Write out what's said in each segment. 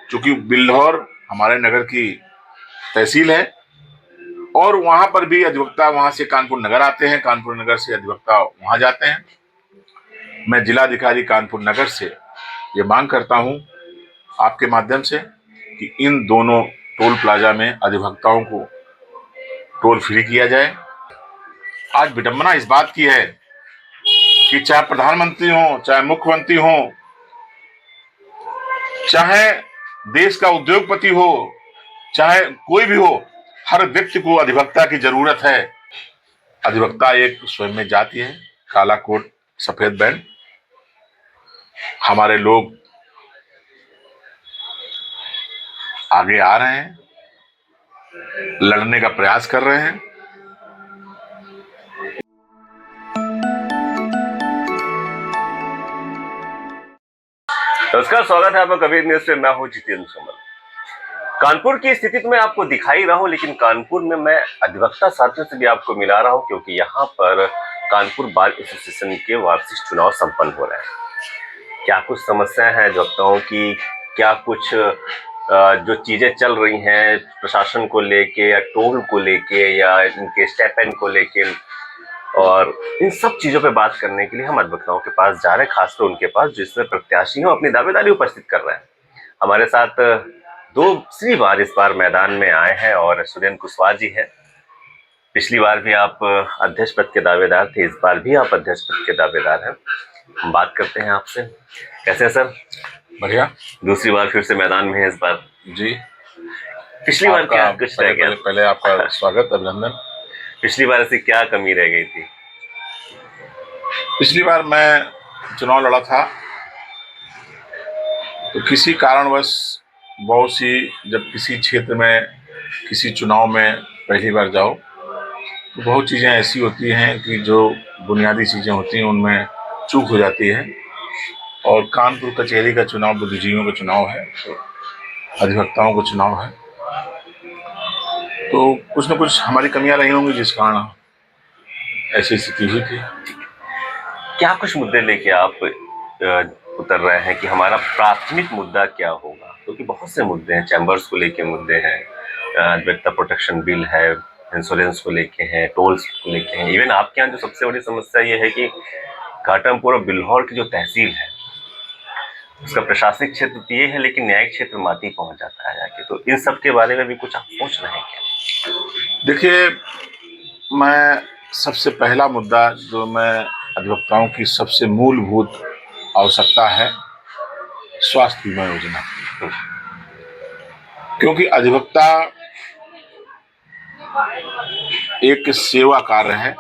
चूंकि बिल्हौर हमारे नगर की तहसील है और वहां पर भी अधिवक्ता वहां से कानपुर नगर आते हैं, कानपुर नगर से अधिवक्ता वहां जाते हैं। मैं जिलाधिकारी कानपुर नगर से ये मांग करता हूं आपके माध्यम से कि इन दोनों टोल प्लाजा में अधिवक्ताओं को टोल फ्री किया जाए। आज विडंबना इस बात की है कि चाहे प्रधानमंत्री हो, चाहे मुख्यमंत्री हो, चाहे देश का उद्योगपति हो, चाहे कोई भी हो, हर व्यक्ति को अधिवक्ता की जरूरत है। अधिवक्ता एक स्वयं में जाति है, काला कोट सफेद बैंड। हमारे लोग आगे आ रहे हैं, लड़ने का प्रयास कर रहे हैं। नमस्कार, स्वागत है आपका कबीर न्यूज पे। मैं हूं जितेंद्र सुमन। कानपुर की स्थिति तो मैं आपको दिखाई रहा हूं, लेकिन कानपुर में मैं अधिवक्ता साथियों से भी आपको मिला रहा हूं, क्योंकि यहाँ पर कानपुर बार एसोसिएशन के वार्षिक चुनाव संपन्न हो रहे हैं। क्या कुछ समस्याएं हैं अधिवक्ताओं की, क्या कुछ जो चीजें चल रही हैं प्रशासन को लेके या टोल को लेके या इनके स्टाइपेंड को लेके, और इन सब चीजों पे बात करने के लिए हम अधिवक्ताओं के पास जा रहे हैं, खासकर उनके पास जिसमें प्रत्याशी हो अपनी दावेदारी उपस्थित कर रहे हैं। हमारे साथ दूसरी बार इस बार मैदान में आए हैं और सुरेंद्र कुशवाहा जी हैं। पिछली बार भी आप अध्यक्ष पद के दावेदार थे, इस बार भी आप अध्यक्ष पद के दावेदार हैं। हम बात करते हैं आपसे। कैसे हैं सर? बढ़िया। दूसरी बार फिर से मैदान में है इस बार जी। पिछली बार क्या कुछ रह गया? पहले आपका स्वागत, अभिनंदन। पिछली बार ऐसी क्या कमी रह गई थी? पिछली बार मैं चुनाव लड़ा था तो किसी कारणवश बहुत सी, जब किसी क्षेत्र में किसी चुनाव में पहली बार जाओ तो बहुत चीज़ें ऐसी होती हैं कि जो बुनियादी चीज़ें होती हैं उनमें चूक हो जाती है। और कानपुर कचहरी का चुनाव बुद्धिजीवियों का चुनाव है, तो अधिवक्ताओं का चुनाव है, तो कुछ न कुछ हमारी कमियां रही होंगी जिस कारण ऐसी स्थिति हुई थी। क्या कुछ मुद्दे लेके आप उतर रहे हैं कि हमारा प्राथमिक मुद्दा क्या होगा? क्योंकि बहुत से मुद्दे हैं, चैम्बर्स को लेके मुद्दे हैं, अधिवक्ता प्रोटेक्शन बिल है, इंश्योरेंस को लेके हैं, टोल्स को लेके हैं। इवन आपके यहाँ जो सबसे बड़ी समस्या ये है कि घाटमपुर और बिल्हौर की जो तहसील है उसका प्रशासनिक क्षेत्र तो ये है, लेकिन न्यायिक क्षेत्र माती पहुंच जाता है जाके। तो इन सब के बारे में भी कुछ आप सोच रहे हैं क्या? देखिए, मैं सबसे पहला मुद्दा जो मैं अधिवक्ताओं की सबसे मूलभूत आवश्यकता है, स्वास्थ्य बीमा योजना। क्योंकि अधिवक्ता एक सेवा कार्य है।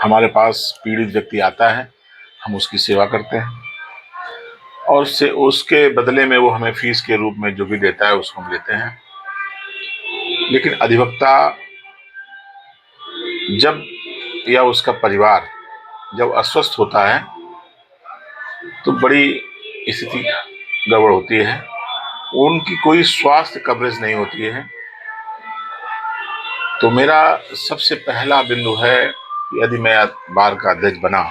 हमारे पास पीड़ित व्यक्ति आता है, हम उसकी सेवा करते हैं और उसके बदले में वो हमें फीस के रूप में जो भी देता है उसको हम लेते हैं। लेकिन अधिवक्ता जब या उसका परिवार जब अस्वस्थ होता है तो बड़ी स्थिति गड़बड़ होती है, उनकी कोई स्वास्थ्य कवरेज नहीं होती है। तो मेरा सबसे पहला बिंदु है कि यदि मैं बार का अध्यक्ष बना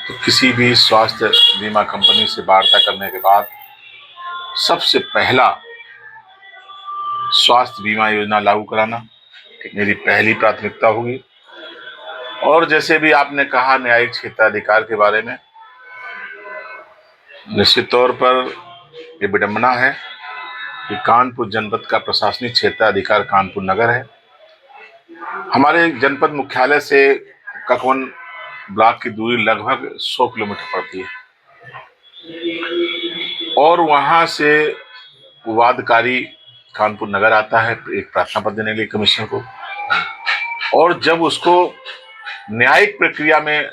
तो किसी भी स्वास्थ्य बीमा कंपनी से वार्ता करने के बाद सबसे पहला स्वास्थ्य बीमा योजना लागू कराना मेरी पहली प्राथमिकता होगी। और जैसे भी आपने कहा न्यायिक क्षेत्राधिकार के बारे में, निश्चित तौर पर ये विडंबना है कि कानपुर जनपद का प्रशासनिक क्षेत्राधिकार कानपुर नगर है। हमारे जनपद मुख्यालय से ककवन ब्लॉक की दूरी लगभग 100 किलोमीटर पड़ती है और वहां से वादकारी कानपुर नगर आता है एक प्रार्थना पत्र देने के लिए कमिश्नर को, और जब उसको न्यायिक प्रक्रिया में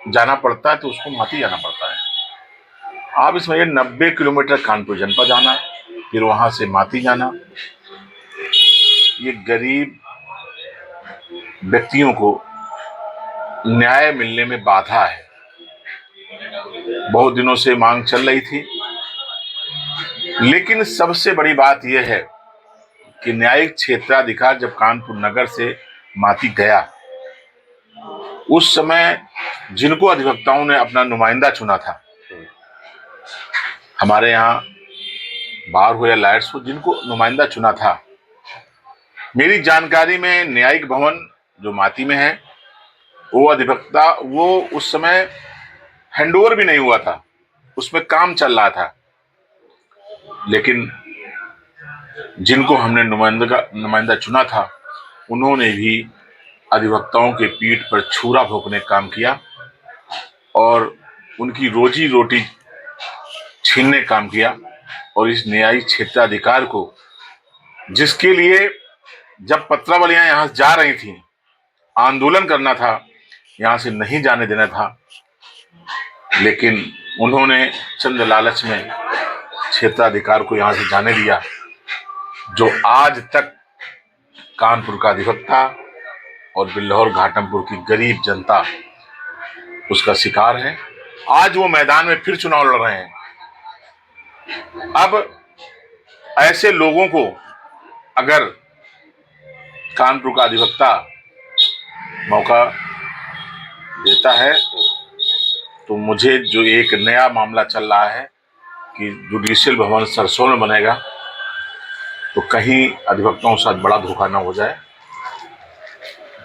जाना पड़ता है तो उसको माती जाना पड़ता है। आप इसमें 90 किलोमीटर कानपुर जनपद आना, फिर वहां से माती जाना, ये गरीब व्यक्तियों को न्याय मिलने में बाधा है। बहुत दिनों से मांग चल रही थी, लेकिन सबसे बड़ी बात यह है कि न्यायिक क्षेत्राधिकार जब कानपुर नगर से माती गया, उस समय जिनको अधिवक्ताओं ने अपना नुमाइंदा चुना था हमारे यहाँ बार हो या लायर्स हो, जिनको नुमाइंदा चुना था, मेरी जानकारी में न्यायिक भवन जो माती में है, वो अधिवक्ता वो उस समय हैंडओवर भी नहीं हुआ था, उसमें काम चल रहा था। लेकिन जिनको हमने नुमाइंदा चुना था, उन्होंने भी अधिवक्ताओं के पीठ पर छुरा भोंकने का काम किया और उनकी रोजी रोटी छीनने का काम किया। और इस न्यायिक क्षेत्राधिकार को, जिसके लिए जब पत्रावलियां यहां से जा रही थी, आंदोलन करना था, यहां से नहीं जाने देना था, लेकिन उन्होंने चंद लालच में क्षेत्राधिकार को यहां से जाने दिया, जो आज तक कानपुर का अधिवक्ता और बिल्लौर घाटमपुर की गरीब जनता उसका शिकार है। आज वो मैदान में फिर चुनाव लड़ रहे हैं। अब ऐसे लोगों को अगर कानपुर का अधिवक्ता मौका देता है, तो मुझे जो एक नया मामला चल रहा है कि जुडिशियल भवन सरसों में बनेगा, तो कहीं अधिवक्ताओं के साथ बड़ा धोखा ना हो जाए।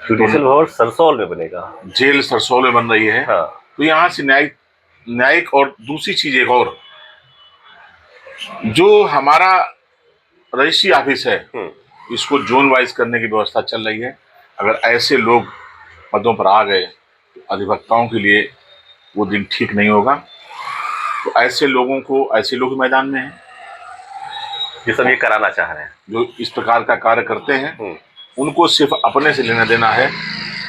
जुडिशियल भवन सरसौल में बनेगा, जेल सरसों में बन रही है। हाँ। तो यहाँ से न्यायिक और दूसरी चीज एक और, जो हमारा रजिस्ट्री ऑफिस है, इसको जोन वाइज करने की व्यवस्था चल रही है। अगर ऐसे लोग पदों पर आ गए, तो अधिवक्ताओं के लिए वो दिन ठीक नहीं होगा। तो ऐसे लोग मैदान में हैं जो सब ये कराना चाह रहे हैं, जो इस प्रकार का कार्य करते हैं। उनको सिर्फ अपने से लेना देना है,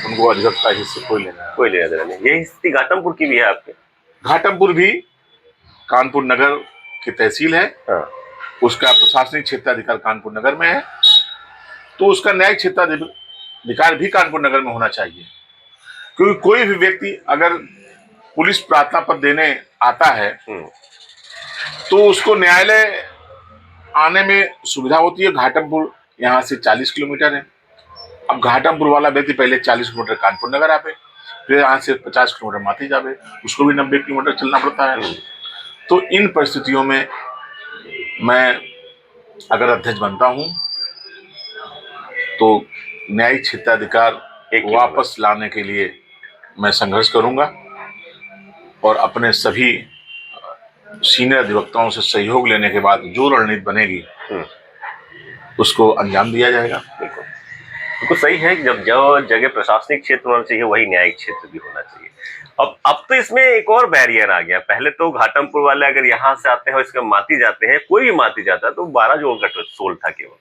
उनको अधिवक्ता हिस्से कोई लेना देना नहीं। यही स्थिति घाटमपुर की भी है आपके? घाटमपुर भी कानपुर नगर की तहसील है, हाँ। उसका प्रशासनिक क्षेत्राधिकार कानपुर नगर में है, तो उसका न्यायिक क्षेत्राधिकार भी कानपुर नगर में होना चाहिए। क्योंकि कोई भी व्यक्ति अगर पुलिस प्रार्थना पत्र देने आता है, तो उसको न्यायालय आने में सुविधा होती है। घाटमपुर यहाँ से 40 किलोमीटर है। अब घाटमपुर वाला व्यक्ति पहले 40 किलोमीटर कानपुर नगर आवे, फिर यहाँ से 50 किलोमीटर माती जावे, उसको भी 90 किलोमीटर चलना पड़ता है। तो इन परिस्थितियों में मैं अगर अध्यक्ष बनता हूं, तो न्यायिक क्षेत्राधिकार वापस लाने के लिए मैं संघर्ष करूंगा और अपने सभी सीनियर अधिवक्ताओं से सहयोग लेने के बाद जो रणनीति बनेगी उसको अंजाम दिया जाएगा। बिल्कुल सही है कि जब जो जगह प्रशासनिक क्षेत्र होना चाहिए, वही न्यायिक क्षेत्र भी होना चाहिए। अब तो इसमें एक और बैरियर आ गया। पहले तो घाटमपुर वाले अगर यहाँ से आते हैं, इसका माती जाते हैं, कोई भी माती जाता है, तो 12 जोड़ का टोल था केवल।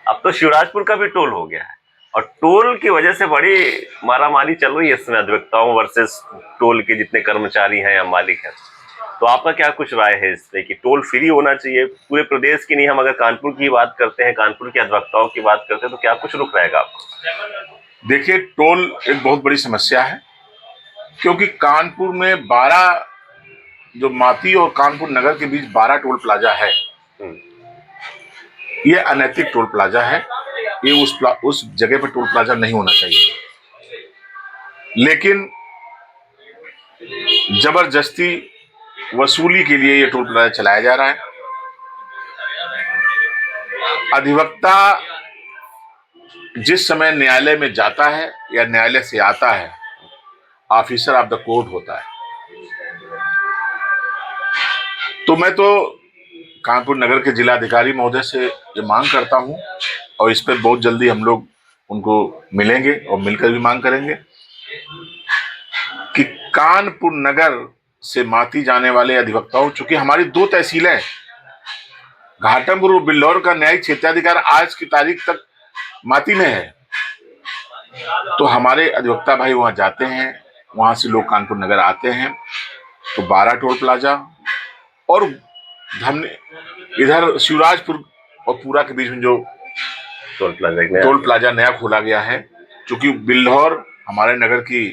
अब तो शिवराजपुर का भी टोल हो गया है, और टोल की वजह से बड़ी मारामारी चल रही है इसमें, अधिवक्ताओं वर्सेस टोल के जितने कर्मचारी हैं या मालिक हैं। तो आपका क्या कुछ राय है इस पे कि टोल फ्री होना चाहिए पूरे प्रदेश की? नहीं, हम अगर कानपुर की बात करते हैं, कानपुर के अधिवक्ताओं की बात करते हैं, तो क्या कुछ रुख रहेगा आपको? देखिए, टोल एक बहुत बड़ी समस्या है, क्योंकि कानपुर में 12 जो माती और कानपुर नगर के बीच 12 टोल प्लाजा है। ये अनैतिक टोल प्लाजा है। ये उस जगह पर टोल प्लाजा नहीं होना चाहिए, लेकिन जबरदस्ती वसूली के लिए ये टोल प्लाजा चलाया जा रहा है। अधिवक्ता जिस समय न्यायालय में जाता है या न्यायालय से आता है, ऑफिसर ऑफ द कोर्ट होता है। तो मैं तो कानपुर नगर के जिलाधिकारी महोदय से ये मांग करता हूं, और इस पर बहुत जल्दी हम लोग उनको मिलेंगे और मिलकर भी मांग करेंगे कि कानपुर नगर से माती जाने वाले अधिवक्ताओं, चूंकि हमारी 2 तहसीलें, घाटमपुर और बिल्लौर का न्यायिक क्षेत्राधिकार आज की तारीख तक माती में है, तो हमारे अधिवक्ता भाई वहां जाते हैं, वहां से लोग कानपुर नगर आते हैं। तो 12 टोल प्लाजा, और हमने इधर शिवराजपुर और पूरा के बीच में जो टोल प्लाजा नया खोला गया है, चूंकि बिल्लौर हमारे नगर की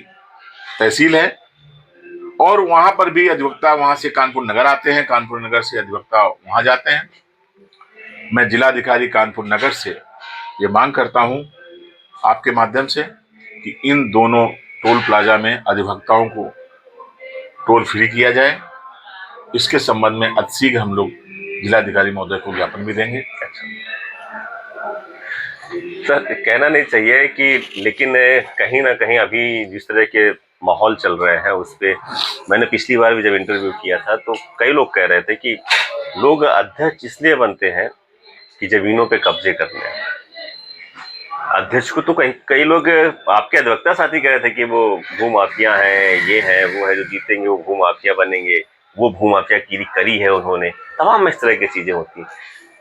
तहसील है, और वहां पर भी अधिवक्ता वहां से कानपुर नगर आते हैं, कानपुर नगर से अधिवक्ता वहां जाते हैं। मैं जिलाधिकारी कानपुर नगर से ये मांग करता हूं आपके माध्यम से कि इन दोनों टोल प्लाजा में अधिवक्ताओं को टोल फ्री किया जाए, इसके संबंध में अतिशीघ्र हम लोग जिलाधिकारी महोदय को ज्ञापन भी देंगे। सर, कहना नहीं चाहिए कि, लेकिन कहीं ना कहीं अभी जिस तरह के माहौल चल रहे हैं उस पे मैंने पिछली बार भी जब इंटरव्यू किया था तो कई लोग कह रहे थे कि लोग अध्यक्ष इसलिए बनते हैं कि जमीनों पे कब्जे करने हैं। अध्यक्ष को तो कई लोग आपके अधिवक्ता साथी कह रहे थे कि वो भूमाफिया हैं, ये है वो है, जो जीतेंगे वो भूमाफिया बनेंगे, वो भूमाफियागिरी करी है उन्होंने, तमाम इस तरह की चीजें होती हैं।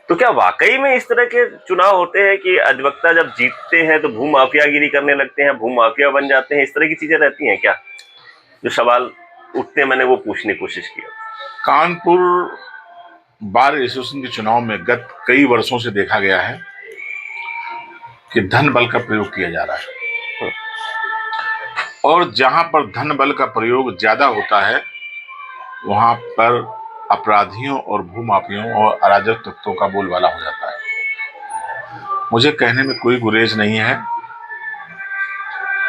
तो क्या वाकई में इस तरह के चुनाव होते हैं कि अधिवक्ता जब जीतते हैं तो भूमाफियागिरी करने लगते हैं, भूमाफिया बन जाते हैं, इस तरह की चीजें रहती हैं क्या? जो सवाल उठते हैं मैंने वो पूछने की कोशिश किया। कानपुर बार एसोसिएशन के चुनाव में गत कई वर्षों से देखा गया है कि धन बल का प्रयोग किया जा रहा है, और जहां पर धन बल का प्रयोग ज्यादा होता है वहां पर अपराधियों और भूमाफियों और अराजक तत्वों का बोलबाला हो जाता है। मुझे कहने में कोई गुरेज नहीं है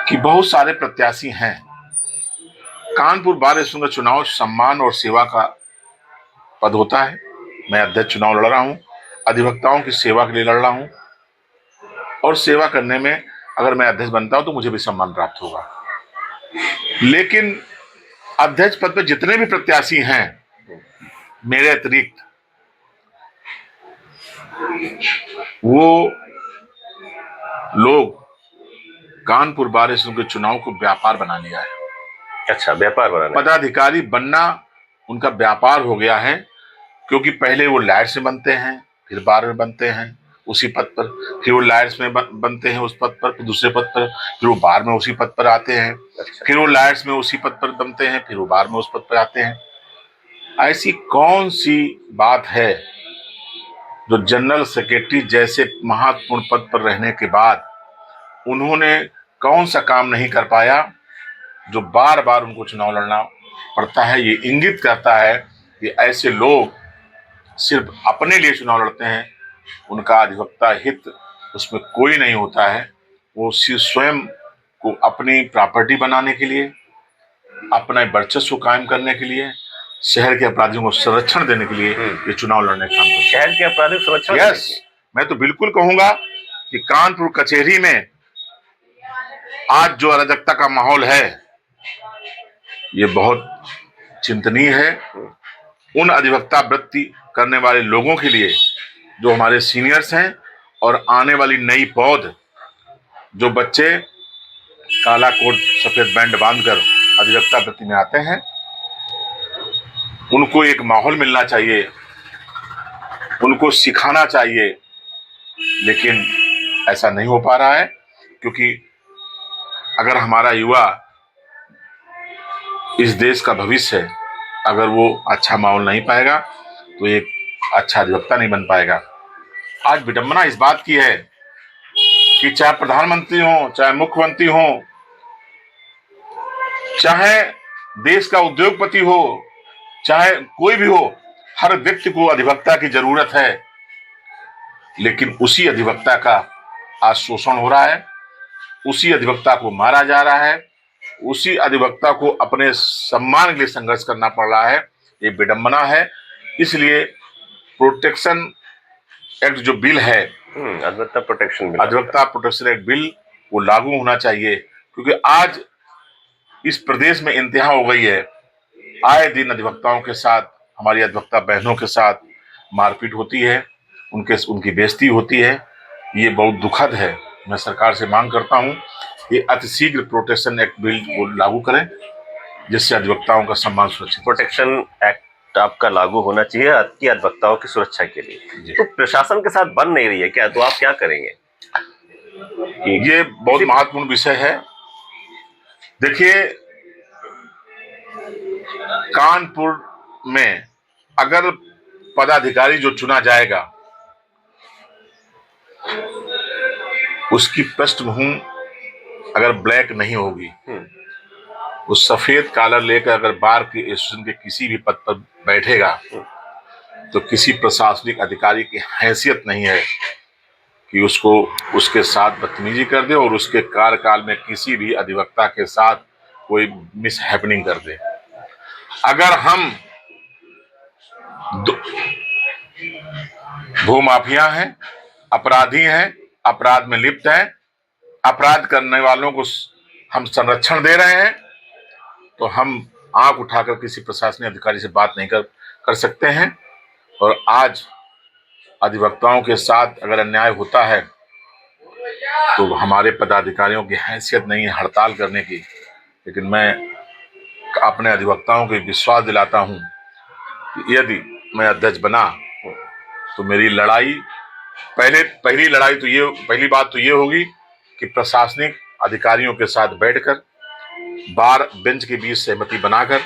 कि बहुत सारे प्रत्याशी हैं। कानपुर बार एसोसिएशन का चुनाव सम्मान और सेवा का पद होता है। मैं अध्यक्ष चुनाव लड़ रहा हूं, अधिवक्ताओं की सेवा के लिए लड़ रहा हूं, और सेवा करने में अगर मैं अध्यक्ष बनता हूं तो मुझे भी सम्मान प्राप्त होगा। लेकिन अध्यक्ष पद पर जितने भी प्रत्याशी हैं मेरे अतिरिक्त, वो लोग कानपुर बार एसोसिएशन के चुनाव को व्यापार बना लिया है। अच्छा, व्यापार बनाना, पदाधिकारी बनना उनका व्यापार हो गया है, क्योंकि पहले वो लायर्स में बनते हैं, फिर बार में बनते हैं उसी पद पर, फिर वो लायर्स में बनते हैं उस पद पर, फिर दूसरे पद पर, फिर वो बार में उसी पद पर आते हैं। अच्छा। फिर वो लायर्स में उसी पद पर बनते हैं, फिर वो बार में उस पद पर आते हैं। ऐसी कौन सी बात है जो जनरल सेक्रेटरी जैसे महत्वपूर्ण पद पर रहने के बाद उन्होंने कौन सा काम नहीं कर पाया जो बार बार उनको चुनाव लड़ना पड़ता है? ये इंगित करता है कि ऐसे लोग सिर्फ अपने लिए चुनाव लड़ते हैं, उनका अधिवक्ता हित उसमें कोई नहीं होता है। वो सिर्फ स्वयं को अपनी प्रॉपर्टी बनाने के लिए, अपना वर्चस्व कायम करने के लिए, शहर के अपराधियों को संरक्षण देने के लिए ये चुनाव लड़ने का काम करते हैं। शहर के अपराधियों को संरक्षण? यस, मैं तो बिल्कुल कहूंगा कि कानपुर कचहरी में आज जो अराजकता का माहौल है ये बहुत चिंतनीय है। उन अधिवक्ता वृत्ति करने वाले लोगों के लिए जो हमारे सीनियर्स हैं, और आने वाली नई पौध जो बच्चे काला कोट सफेद बैंड बांधकर अधिवक्ता वृत्ति में आते हैं, उनको एक माहौल मिलना चाहिए, उनको सिखाना चाहिए। लेकिन ऐसा नहीं हो पा रहा है, क्योंकि अगर हमारा युवा इस देश का भविष्य है, अगर वो अच्छा माहौल नहीं पाएगा तो एक अच्छा अधिवक्ता नहीं बन पाएगा। आज विडंबना इस बात की है कि चाहे प्रधानमंत्री हो, चाहे मुख्यमंत्री हो, चाहे देश का उद्योगपति हो, चाहे कोई भी हो, हर व्यक्ति को अधिवक्ता की जरूरत है। लेकिन उसी अधिवक्ता का आज शोषण हो रहा है, उसी अधिवक्ता को मारा जा रहा है, उसी अधिवक्ता को अपने सम्मान के लिए संघर्ष करना पड़ रहा है। ये विडंबना है। इसलिए प्रोटेक्शन एक्ट जो बिल है, अधिवक्ता प्रोटेक्शन एक्ट बिल, वो लागू होना चाहिए, क्योंकि आज इस प्रदेश में इंतहा हो गई है। आए दिन अधिवक्ताओं के साथ, हमारी अधिवक्ता बहनों के साथ मारपीट होती है, उनकी बेइज्जती होती है। ये बहुत दुखद है। मैं सरकार से मांग करता हूं कि अतिशीघ्र प्रोटेक्शन एक्ट बिल को लागू करें, जिससे अधिवक्ताओं का सम्मान सुरक्षित। प्रोटेक्शन एक्ट आपका लागू होना चाहिए आपकी अधिवक्ताओं की सुरक्षा के लिए। तो प्रशासन के साथ बन नहीं रही है क्या? तो आप क्या करेंगे? ये बहुत महत्वपूर्ण विषय है। देखिए, कानपुर में अगर पदाधिकारी जो चुना जाएगा उसकी पृष्ठभूमि अगर ब्लैक नहीं होगी, वो सफेद कॉलर लेकर अगर बार की एसोसिएशन के किसी भी पद पर बैठेगा तो किसी प्रशासनिक अधिकारी की हैसियत नहीं है कि उसको उसके साथ बदतमीजी कर दे और उसके कार्यकाल में किसी भी अधिवक्ता के साथ कोई मिसहैपनिंग कर दे। अगर हम भूमाफिया हैं, अपराधी हैं, अपराध में लिप्त हैं, अपराध करने वालों को हम संरक्षण दे रहे हैं, तो हम आंख उठाकर किसी प्रशासनिक अधिकारी से बात नहीं कर सकते हैं। और आज अधिवक्ताओं के साथ अगर अन्याय होता है तो हमारे पदाधिकारियों की हैसियत नहीं है हड़ताल करने की, लेकिन मैं अपने अधिवक्ताओं को विश्वास दिलाता हूं कि यदि मैं अध्यक्ष बना तो मेरी लड़ाई पहली बात तो ये होगी कि प्रशासनिक अधिकारियों के साथ बैठकर बार बेंच के बीच सहमति बनाकर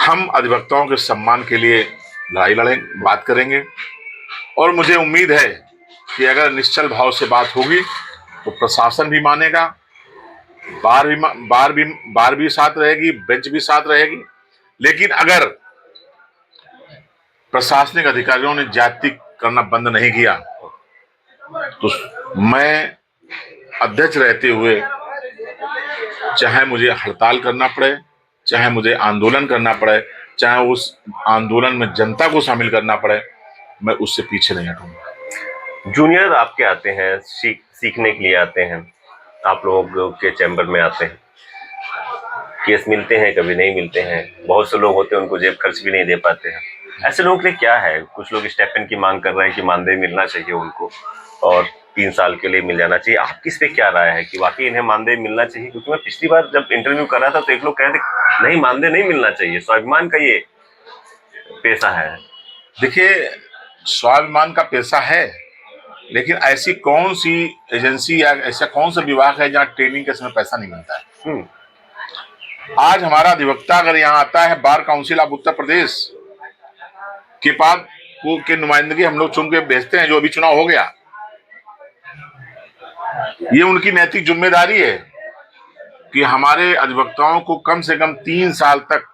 हम अधिवक्ताओं के सम्मान के लिए लड़ाई लड़ेंगे, बात करेंगे। और मुझे उम्मीद है कि अगर निश्चल भाव से बात होगी तो प्रशासन भी मानेगा, बार भी साथ रहेगी, बेंच भी साथ रहेगी। लेकिन अगर प्रशासनिक अधिकारियों ने ज्यादती करना बंद नहीं किया तो मैं अध्यक्ष रहते हुए चाहे मुझे हड़ताल करना पड़े, चाहे मुझे आंदोलन करना पड़े, चाहे उस आंदोलन में जनता को शामिल करना पड़े, मैं उससे पीछे नहीं हटूंगा। जूनियर आपके आते हैं, सीखने के लिए आते हैं, आप लोगों के चैम्बर में आते हैं, केस मिलते हैं, कभी नहीं मिलते हैं, बहुत से लोग होते हैं उनको जेब खर्च भी नहीं दे पाते हैं। ऐसे लोगों के लिए क्या है? कुछ लोग स्टेपन की मांग कर रहे हैं कि मानदेय मिलना चाहिए उनको और 3 साल के लिए मिल जाना चाहिए। आप किस पे क्या राय है कि वाकई इन्हें मानदेय मिलना चाहिए? क्योंकि मैं पिछली बार जब इंटरव्यू कर रहा था तो एक लोग कह रहे थे नहीं, मानदेय नहीं मिलना चाहिए, स्वाभिमान का ये पेशा है। देखिए, स्वाभिमान का पेशा है, लेकिन ऐसी कौन सी एजेंसी या ऐसा कौन सा विभाग है जहाँ ट्रेनिंग के समय पैसा नहीं मिलता है? आज हमारा अधिवक्ता अगर यहाँ आता है, bar council of Uttar Pradesh के पास के नुमाइंदगी हम लोग चुन के भेजते हैं, जो अभी चुनाव हो गया, ये उनकी नैतिक जिम्मेदारी है कि हमारे अधिवक्ताओं को कम से कम 3 साल तक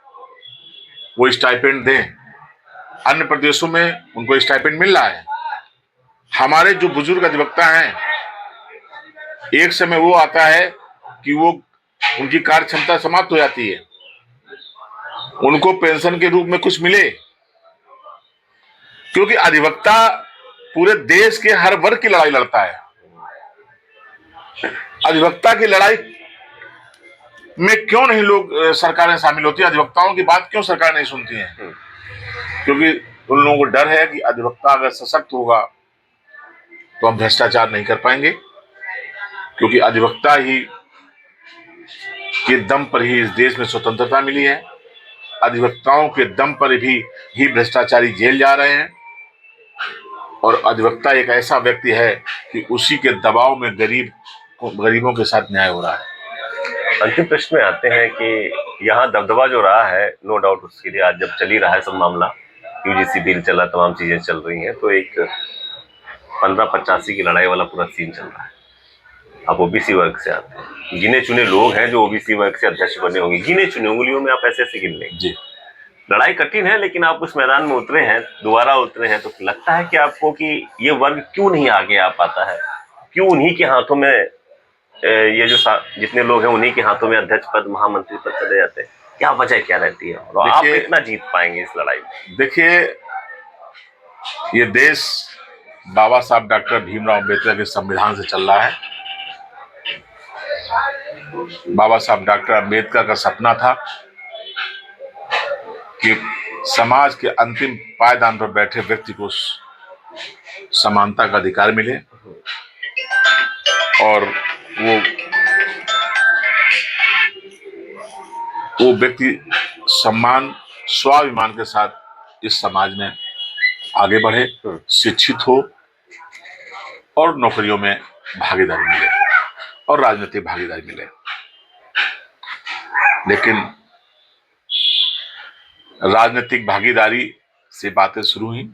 वो स्टाइपेंड दें। अन्य प्रदेशों में उनको स्टाइपेंड मिल रहा है। हमारे जो बुजुर्ग अधिवक्ता हैं, एक समय वो आता है कि वो उनकी कार्य क्षमता समाप्त हो जाती है, उनको पेंशन के रूप में कुछ मिले, क्योंकि अधिवक्ता पूरे देश के हर वर्ग की लड़ाई लड़ता है। अधिवक्ता की लड़ाई में क्यों नहीं लोग सरकारें शामिल होती है? अधिवक्ताओं की बात क्यों सरकार नहीं सुनती है? क्योंकि उन लोगों को डर है कि अधिवक्ता अगर सशक्त होगा तो हम भ्रष्टाचार नहीं कर पाएंगे, क्योंकि अधिवक्ता ही के दम पर ही इस देश में स्वतंत्रता मिली है। अधिवक्ताओं के दम पर ही भ्रष्टाचारी जेल जा रहे हैं। और अधिवक्ता एक ऐसा व्यक्ति है कि उसी के दबाव में गरीबों के साथ न्याय हो रहा है। अंतिम प्रश्न में आते हैं कि यहाँ दबदबा जो रहा है, नो डाउट उसके लिए आज जब चल ही रहा है सब मामला, यूजीसी बिल चला, तमाम चीजें चल रही हैं, तो एक 1585 की लड़ाई वाला पूरा सीन चल रहा है। आप ओबीसी वर्ग से आते हैं, गिने चुने लोग हैं जो ओबीसी वर्ग से अध्यक्ष बने होंगे, गिने चुने उंगलियों में आप ऐसे गिन लेंगे जी। लड़ाई कठिन है, लेकिन आप उस मैदान में उतरे हैं, दोबारा उतरे हैं, तो लगता है कि आपको कि ये वर्ग क्यों नहीं आगे आ पाता है? क्यों उन्हीं के हाथों में ये जो जितने लोग हैं उन्हीं के हाथों में अध्यक्ष पद, महामंत्री पद चले जाते हैं? क्या वजह क्या रहती है और आप कितना जीत पाएंगे इस लड़ाई में? देखिए, ये देश बाबा साहब डॉक्टर भीमराव अम्बेडकर के संविधान से चल रहा है। बाबा साहब डॉक्टर अम्बेडकर का सपना था कि समाज के अंतिम पायदान पर बैठे व्यक्ति को समानता का अधिकार मिले और वो व्यक्ति सम्मान, स्वाभिमान के साथ इस समाज में आगे बढ़े, शिक्षित हो और नौकरियों में भागीदारी मिले और राजनीतिक भागीदारी मिले। लेकिन राजनीतिक भागीदारी से बातें शुरू हुई।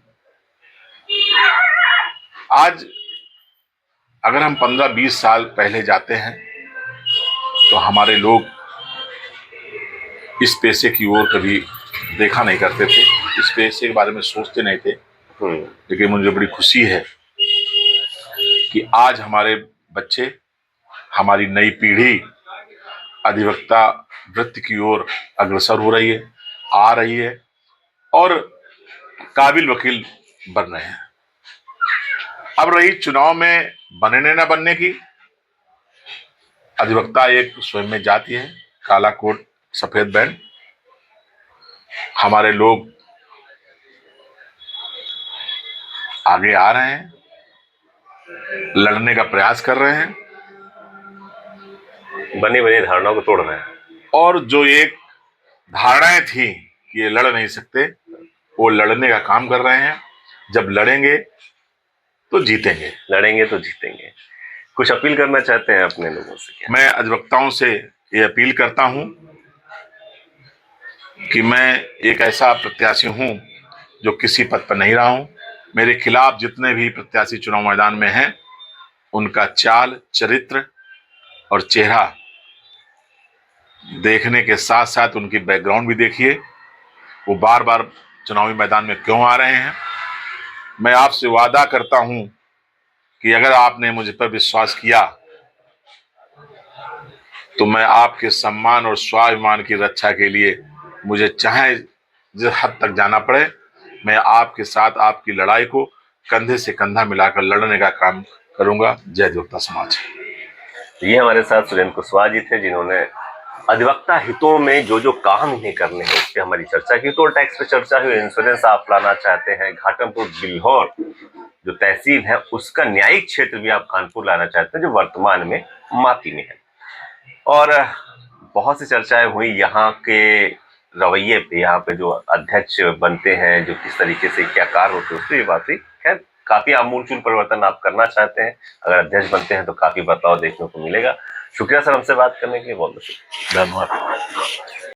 आज अगर हम 15-20 साल पहले जाते हैं तो हमारे लोग इस पेशे की ओर कभी देखा नहीं करते थे, इस पेशे के बारे में सोचते नहीं थे। लेकिन मुझे बड़ी खुशी है कि आज हमारे बच्चे, हमारी नई पीढ़ी अधिवक्ता वृत्ति की ओर अग्रसर हो रही है, आ रही है और काबिल वकील बन रहे हैं। अब रही चुनाव में बनने न बनने की, अधिवक्ता एक स्वयं में जाति है, काला कोट सफेद बैंड। हमारे लोग आगे आ रहे हैं, लड़ने का प्रयास कर रहे हैं, बनी बनी धारणाओं को तोड़ रहे हैं। और जो एक धारणाएं थी कि ये लड़ नहीं सकते, वो लड़ने का काम कर रहे हैं। जब लड़ेंगे तो जीतेंगे। लड़ेंगे तो जीतेंगे। कुछ अपील करना चाहते हैं अपने लोगों से क्या? मैं अधिवक्ताओं से ये अपील करता हूं कि मैं एक ऐसा प्रत्याशी हूं जो किसी पद पर नहीं रहा हूं। मेरे खिलाफ जितने भी प्रत्याशी चुनाव मैदान में हैं, उनका चाल, चरित्र और चेहरा देखने के साथ साथ उनकी बैकग्राउंड भी देखिए, वो बार बार चुनावी मैदान में क्यों आ रहे हैं। मैं आपसे वादा करता हूं कि अगर आपने मुझ पर विश्वास किया तो मैं आपके सम्मान और स्वाभिमान की रक्षा के लिए मुझे चाहे जिस हद तक जाना पड़े, मैं आपके साथ आपकी लड़ाई को कंधे से कंधा मिलाकर लड़ने का काम करूंगा। जय अधिवक्ता समाज। ये हमारे साथ सुरेंद्र कुशवाहा जी थे, जिन्होंने अधिवक्ता हितों में जो जो काम इन्हें करने हैं उस पर हमारी चर्चा की। टोल टैक्स पे चर्चा हुई, इंश्योरेंस आप लाना चाहते हैं, घाटमपुर बिल्हौर जो तहसील है उसका न्यायिक क्षेत्र भी आप कानपुर लाना चाहते हैं, जो वर्तमान में माती में है। और बहुत सी चर्चाएं हुई यहाँ के रवैये पे, यहाँ पे जो अध्यक्ष बनते हैं, जो किस तरीके से क्या कार्य होते हैं, उस पर ये बात हुई। खैर, काफी आमूलचूल परिवर्तन आप करना चाहते हैं, अगर अध्यक्ष बनते हैं तो काफी बदलाव देखने को मिलेगा। शुक्रिया सर हमसे बात करने के लिए, बहुत बहुत धन्यवाद।